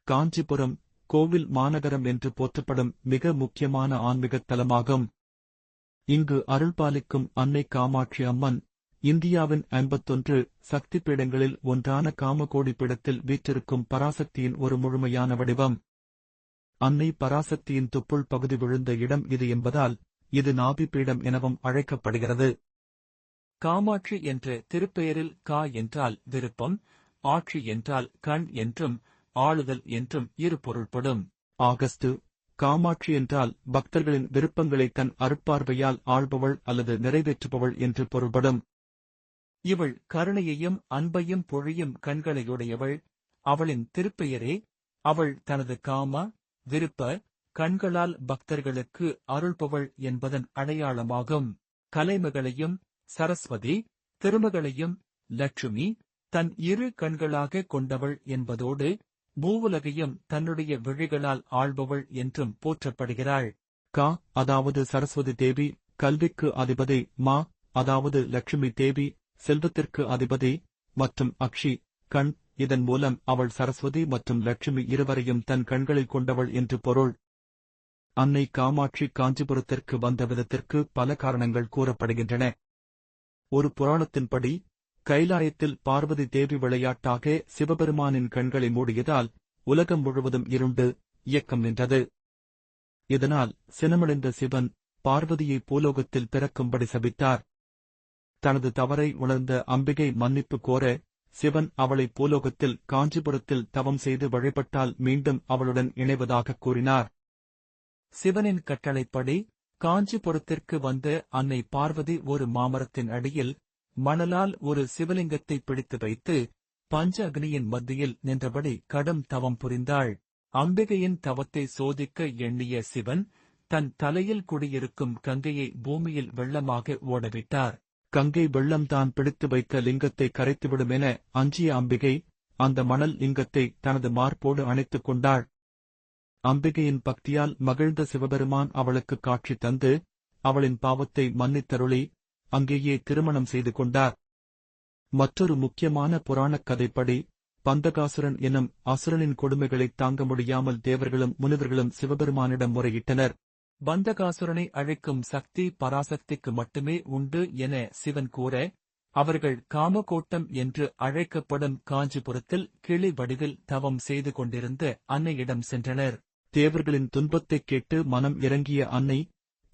காஞ்சிபுரம் கோவில் மாநகரம் என்று போற்றப்படும் மிக முக்கியமான ஆன்மீகத் தலமாகும். இங்கு அருள்பாலிக்கும் அன்னை காமாட்சி அம்மன் இந்தியாவின் 51 சக்தி பீடங்களில் ஒன்றான காமகோடி பீடத்தில் வீற்றிருக்கும் பராசக்தியின் ஒரு முழுமையான வடிவம். அன்னை பராசக்தியின் தொப்புள் பகுதி விழுந்த இடம் இது என்பதால் இது நாபி பீடம் எனவும் அழைக்கப்படுகிறது. காமாட்சி என்ற திருப்பெயரில் கா என்றால் விருப்பம், ஆட்சி என்றால் கண் என்றும் ஆளுதல் என்றும் இரு பொருள்படும். ஆகஸ்டு காமாட்சி என்றால் பக்தர்களின் விருப்பங்களை தன் அருட்பார்வையால் ஆள்பவள் அல்லது நிறைவேற்றுபவள் என்று பொருள்படும். இவள் கருணையையும் அன்பையும் பொழியும் கண்களையுடையவள். அவளின் திருப்பெயரே அவள் தனது காம விருப்ப கண்களால் பக்தர்களுக்கு அருள்பவள் என்பதன் அடையாளமாகும். கலைமகளையும் சரஸ்வதி, திருமகளையும் லட்சுமி தன் இரு கண்களாக கொண்டவள் என்பதோடு மூவுலகையும் தன்னுடைய விழிகளால் ஆள்பவள் என்றும் போற்றப்படுகிறாள். கா அதாவது சரஸ்வதி தேவி கல்விக்கு அதிபதி, மா அதாவது லட்சுமி தேவி செல்வத்திற்கு அதிபதி மற்றும் அக்ஷி கண். இதன் மூலம் அவள் சரஸ்வதி மற்றும் லட்சுமி இருவரையும் தன் கண்களில் கொண்டவள் என்று பொருள். அன்னை காமாட்சி காஞ்சிபுரத்திற்கு வந்த விதத்திற்கு பல காரணங்கள் கூறப்படுகின்றன. ஒரு புராணத்தின்படி கைலாயத்தில் பார்வதி தேவி விளையாட்டாக சிவபெருமானின் கண்களை மூடியதால் உலகம் முழுவதும் இருண்டு இயக்கம் நின்றது. இதனால் சினமடைந்த சிவன் பார்வதியை பூலோகத்தில் பிறக்கும்படி சபித்தார். தனது தவறை உணர்ந்த அம்பிகை மன்னிப்பு கோர சிவன் அவளை பூலோகத்தில் காஞ்சிபுரத்தில் தவம் செய்து வழிபட்டால் மீண்டும் அவளுடன் இணைவதாக கூறினார். சிவனின் கட்டளைப்படி காஞ்சிபுரத்திற்கு வந்த அன்னை பார்வதி ஒரு மாமரத்தின் அடியில் மணலால் ஒரு சிவலிங்கத்தை பிடித்து வைத்து பஞ்ச அக்னியின் மத்தியில் நின்றபடி கடும் தவம் புரிந்தாள். அம்பிகையின் தவத்தை சோதிக்க எண்ணிய சிவன் தன் தலையில் குடியிருக்கும் கங்கையை பூமியில் வெள்ளமாக ஓடவிட்டார். கங்கை வெள்ளம்தான் பிடித்து வைத்த லிங்கத்தை கரைத்துவிடும் என அஞ்சிய அம்பிகை அந்த மணல் லிங்கத்தை தனது மார்போடு அணைத்துக் கொண்டாள். அம்பிகையின் பக்தியால் மகிழ்ந்த சிவபெருமான் அவளுக்கு காட்சி தந்து அவளின் பாவத்தை மன்னித்தருளி அங்கேயே திருமணம் செய்து கொண்டார். மற்றொரு முக்கியமான புராணக் கதைப்படி பந்தகாசுரன் எனும் அசுரனின் கொடுமைகளைத் தாங்க முடியாமல் தேவர்களும் முனிவர்களும் சிவபெருமானிடம் முறையிட்டனர். பந்தகாசுரனை அழைக்கும் சக்தி பராசக்திக்கு மட்டுமே உண்டு என சிவன் கூற அவர்கள் காமகோட்டம் என்று அழைக்கப்படும் காஞ்சிபுரத்தில் கிளி வடிவில் தவம் செய்து கொண்டிருந்த அன்னையிடம் சென்றனர். தேவர்களின் துன்பத்தைக் கேட்டு மனம் இறங்கிய அன்னை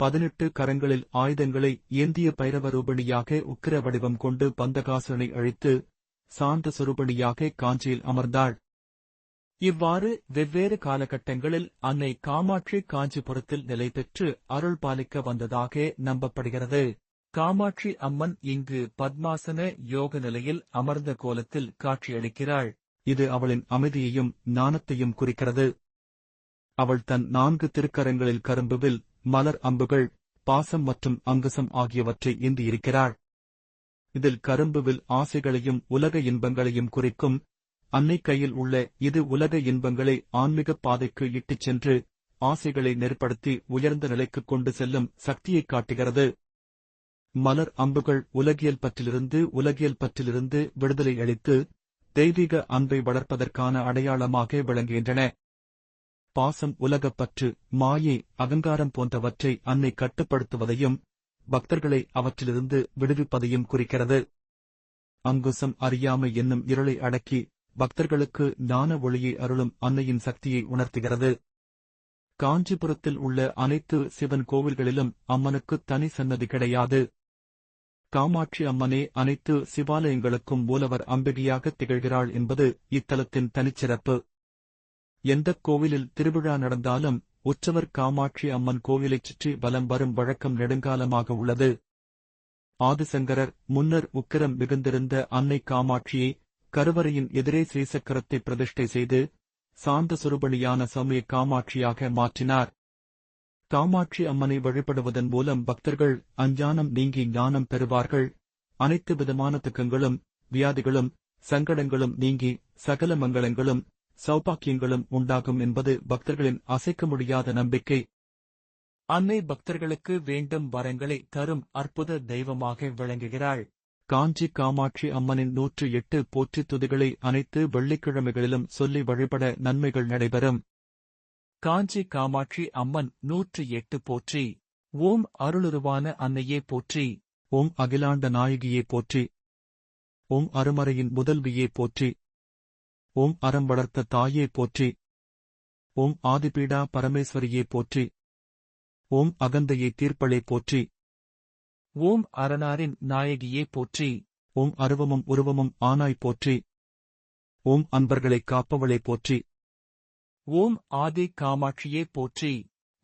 18 கரங்களில் ஆயுதங்களை ஏந்திய பைரவரூபிணியாக உக்கிர வடிவம் கொண்டு பந்தகாசுரனை அழித்து சாந்த சுரூபிணியாக காஞ்சியில் அமர்ந்தாள். இவ்வாறு வெவ்வேறு காலகட்டங்களில் அன்னை காமாட்சி காஞ்சிபுரத்தில் நிலை பெற்று அருள் பாலிக்க வந்ததாக நம்பப்படுகிறது. காமாட்சி அம்மன் இங்கு பத்மாசன யோக நிலையில் அமர்ந்த கோலத்தில் காட்சியளிக்கிறாள். இது அவளின் அமைதியையும் ஞானத்தையும் குறிக்கிறது. அவள் தன் 4 திருக்கரங்களில் கரும்புவில் மலர் அம்புகள், பாசம் மற்றும் அங்குசம் ஆகியவற்றை ஏந்தியிருக்கிறாள். இதில் கரும்புவில் ஆசைகளையும் உலக இன்பங்களையும் குறிக்கும். அன்னை கையில் உள்ள இது உலக இன்பங்களை ஆன்மீகப் பாதைக்கு இட்டுச் சென்று ஆசைகளை நெருப்படுத்தி உயர்ந்த நிலைக்கு கொண்டு செல்லும் சக்தியைக் காட்டுகிறது. மலர் அம்புகள் உலகியல் பற்றிலிருந்து விடுதலை அளித்து தெய்வீக அன்பை வளர்ப்பதற்கான அடையாளமாக விளங்குகின்றன. பாசம் உலகப்பற்று, மாயை, அகங்காரம் போன்றவற்றை அன்னை கட்டுப்படுத்துவதையும் பக்தர்களை அவற்றிலிருந்து விடுவிப்பதையும் குறிக்கிறது. அங்குசம் அறியாமை என்னும் இருளை அடக்கி பக்தர்களுக்கு ஞான ஒளியை அருளும் அன்னையின் சக்தியை உணர்த்துகிறது. காஞ்சிபுரத்தில் உள்ள அனைத்து சிவன் கோவில்களிலும் அம்மனுக்கு தனி சன்னதி கிடையாது. காமாட்சி அம்மனே அனைத்து சிவாலயங்களுக்கும் மூலவர் அம்பிகையாக திகழ்கிறாள் என்பது இத்தலத்தின் தனிச்சிறப்பு. எந்தக் கோவிலில் திருவிழா நடந்தாலும் உற்சவர் காமாட்சி அம்மன் கோவிலைச் சுற்றி வலம் வரும் வழக்கம் நெடுங்காலமாக உள்ளது. ஆதிசங்கரர் முன்னர் உக்கிரம் மிகுந்திருந்த அன்னை காமாட்சியை கருவறையின் எதிரே ஸ்ரீசக்கரத்தை பிரதிஷ்டை செய்து சாந்த சுரூபிணியான சௌமிய காமாட்சியாக மாற்றினார். காமாட்சி அம்மனை வழிபடுவதன் மூலம் பக்தர்கள் அஞ்ஞானம் நீங்கி ஞானம் பெறுவார்கள். அனைத்து விதமான துக்கங்களும் வியாதிகளும் சங்கடங்களும் நீங்கி சகல மங்களங்களும் சௌபாக்கியங்களும் உண்டாகும் என்பது பக்தர்களின் அசைக்க முடியாத நம்பிக்கை. அன்னை பக்தர்களுக்கு வேண்டும் வரங்களை தரும் அற்புத தெய்வமாக விளங்குகிறாள். காஞ்சி காமாட்சி அம்மனின் 108 போற்றித் துதிகளை அனைத்து வெள்ளிக்கிழமைகளிலும் சொல்லி வழிபட நன்மைகள் நடைபெறும். காஞ்சி காமாட்சி அம்மன் 108 போற்றி. ஓம் அருளுருவான அன்னையே போற்றி. ஓம் அகிலாண்ட நாயகியே போற்றி. ஓம் அருமறையின் முதல்வியே போற்றி. ஓம் அறம் வளர்த்த தாயே போற்றி. ஓம் ஆதிபீடா பரமேஸ்வரியே போற்றி. ஓம் அகந்தையை தீர்ப்பளே போற்றி. ஓம் அரணாரின் நாயகியே போற்றி. ஓம் அருவமும் உருவமும் ஆனாய் போற்றி. ஓம் அன்பர்களைக் காப்பவளே போற்றி. ஓம் ஆதி காமாட்சியே போற்றி.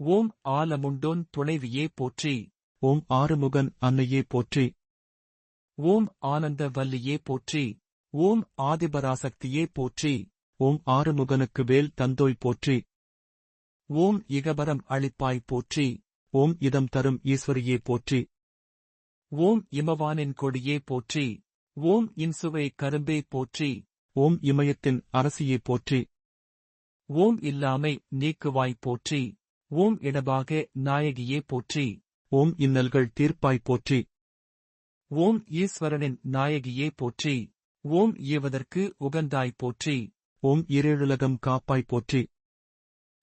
ஓம் ஆலமுண்டோன் துணைவியே போற்றி. ஓம் ஆறுமுகன் அன்னையே போற்றி. ஓம் ஆனந்த வல்லியே போற்றி. ஓம் ஆதிபராசக்தியே போற்றி. ஓம் ஆறுமுகனுக்கு வேல் தந்தோய் போற்றி. ஓம் இகபரம் அளிப்பாய் போற்றி. ஓம் இதம் தரும் ஈஸ்வரியே போற்றி. ஓம் இமவானின் கொடியே போற்றி. ஓம் இன்சுவை கரும்பே போற்றி. ஓம் இமயத்தின் அரசியே போற்றி. ஓம் இல்லாமை நீக்குவாய் போற்றி. ஓம் இடபாக நாயகியே போற்றி. ஓம் இன்னல்கள் தீர்ப்பாய் போற்றி. ஓம் ஈஸ்வரனின் நாயகியே போற்றி. ஓம் ஈவதற்கு உகந்தாய் போற்றி. ஓம் இரேழுலகம் காப்பாய் போற்றி.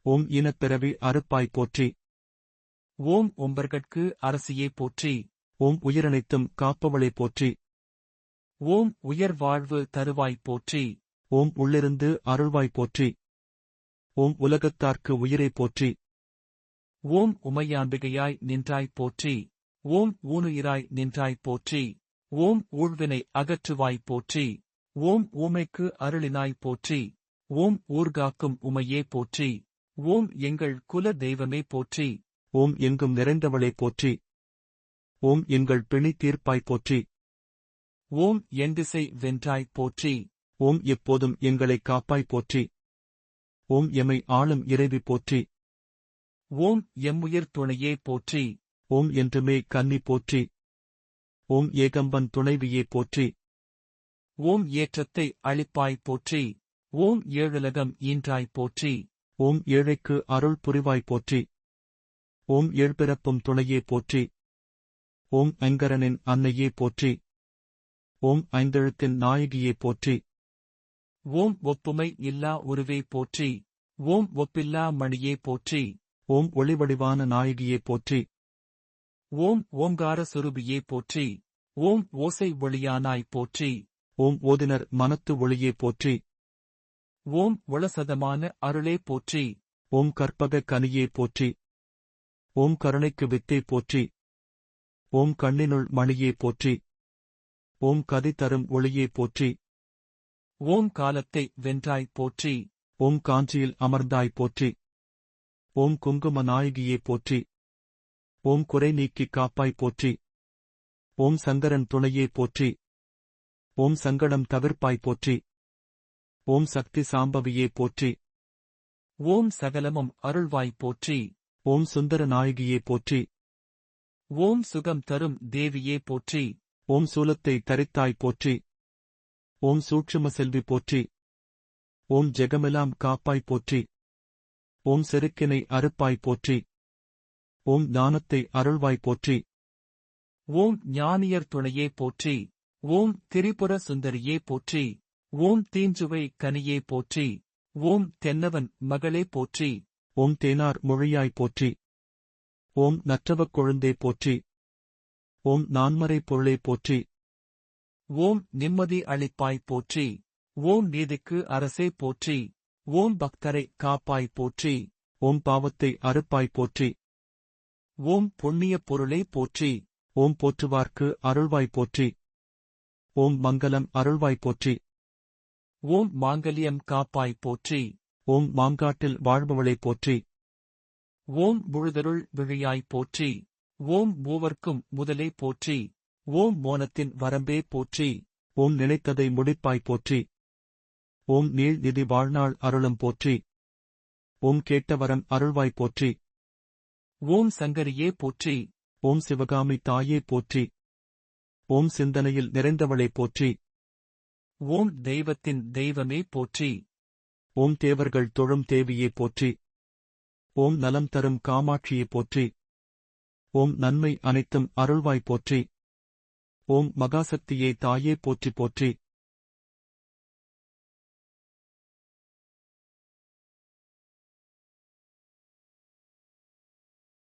ஓம் இனப்பிறவி அறுப்பாய் போற்றி. ஓம் ஒம்பர்கட்கு அரசியே போற்றி. ஓம் உயிரனைத்தும் காப்பவளே போற்றி. ஓம் உயர் வாழ்வு தருவாய் போற்றி. ஓம் உள்ளிருந்து அருள்வாய் போற்றி. ஓம் உலகத்தார்க்கு உயிரை போற்றி. ஓம் உமையாம்பிகையாய் நின்றாய் போற்றி. ஓம் ஊனுயிராய் நின்றாய் போற்றி. ஓம் ஊழ்வினை அகற்றுவாய் போற்றி. ஓம் ஊமைக்கு அருளினாய் போற்றி. ஓம் ஊர்காக்கும் உமையே போற்றி. ஓம் எங்கள் குல தெய்வமே போற்றி. ஓம் எங்கும் நிறைந்தவளே போற்றி. ஓம் எங்கள் பிணி தீர்ப்பாய் போற்றி. ஓம் எண்டிசை வென்றாய் போற்றி. ஓம் எப்போதும் எங்களைக் காப்பாய் போற்றி. ஓம் எமை ஆளும் இறைவி போற்றி. ஓம் எம்முயிர் துணையே போற்றி. ஓம் என்றுமே கன்னி போற்றி. ஓம் ஏகம்பன் துணைவியே போற்றி. ஓம் ஏற்றத்தை அளிப்பாய் போற்றி. ஓம் ஏழுலகம் ஈன்றாய் போற்றி. ஓம் ஏழைக்கு அருள் புரிவாய் போற்றி. ஓம் ஏழ்பிறப்பும் துணையே போற்றி. ஓம் ஐங்கரனின் அன்னையே போற்றி. ஓம் ஐந்தெழுத்தின் நாயகியே போற்றி. ஓம் ஒப்புமை இல்லா உருவே போற்றி. ஓம் ஒப்பில்லா மணியே போற்றி. ஓம் ஒளிவடிவான நாயகியே போற்றி. ஓம் ஓங்கார சுரூபியே போற்றி. ஓம் ஓசை ஒளியானாய் போற்றி. ஓம் ஓதினர் மனத்து ஒளியே போற்றி. ஓம் ஒளசதமான அருளே போற்றி. ஓம் கற்பக கனியே போற்றி. ஓம் கருணைக்கு வித்தே போற்றி. ஓம் கண்ணினுள் மணியே போற்றி. ஓம் கதி தரும் ஒளியே போற்றி. ஓம் காலத்தை வென்றாய் போற்றி. ஓம் காஞ்சியில் அமர்ந்தாய் போற்றி. ஓம் குங்கும நாயகியே போற்றி. ஓம் குறை நீக்கிக் காப்பாய் போற்றி. ஓம் சங்கரன் துணையே போற்றி. ஓம் சங்கடம் தவிர்ப்பாய் போற்றி. ஓம் சக்தி சாம்பவியே போற்றி. ஓம் சகலமும் அருள்வாய் போற்றி. ஓம் சுந்தர நாயகியே போற்றி. ஓம் சுகம் தரும் தேவியே போற்றி. ஓம் சூலத்தை தரித்தாய் போற்றி. ஓம் சூட்சும செல்வி போற்றி. ஓம் ஜெகமெல்லாம் காப்பாய் போற்றி. ஓம் செருக்கினை அறுப்பாய் போற்றி. ஓம் ஞானத்தை அருள்வாய் போற்றி. ஓம் ஞானியர் துணையே போற்றி. ஓம் திரிபுர சுந்தரியே போற்றி. ஓம் தீஞ்சுவை கனியே போற்றி. ஓம் தென்னவன் மகளே போற்றி. ஓம் தேனார் மொழியாய் போற்றி. ஓம் நற்றவக் கொழுந்தே போற்றி. ஓம் நான்மறை பொருளே போற்றி. ஓம் நிம்மதி அளிப்பாய் போற்றி. ஓம் நீதிக்கு அரசே போற்றி. ஓம் பக்தரை காப்பாய் போற்றி. ஓம் பாவத்தை அறுப்பாய் போற்றி. ஓம் புண்ணிய பொருளே போற்றி. ஓம் போற்றுவார்க்கு அருள்வாய் போற்றி. ஓம் மங்கலம் அருள்வாய் போற்றி. ஓம் மாங்கல்யம் காப்பாய் போற்றி. ஓம் மாங்காட்டில் வாழ்பவளே போற்றி. ஓம் முழுதருள் விழியாய் போற்றி. ஓம் மூவர்க்கும் முதலே போற்றி. ஓம் மோனத்தின் வரம்பே போற்றி. ஓம் நினைத்ததை முடிப்பாய் போற்றி. ஓம் நீள் நிதி வாழ்நாள் அருளும் போற்றி. ஓம் கேட்டவரம் அருள்வாய் போற்றி. ஓம் சங்கரியே போற்றி. ஓம் சிவகாமி தாயே போற்றி. ஓம் சிந்தனையில் நிறைந்தவளே போற்றி. ஓம் தெய்வத்தின் தெய்வமே போற்றி. ஓம் தேவர்கள் தொழும் தேவியே போற்றி. ஓம் நலம் தரும் காமாட்சியே போற்றி. ஓம் நன்மை அனைத்தும் அருள்வாய் போற்றி. ஓம் மகாசக்தியே தாயே போற்றி போற்றி.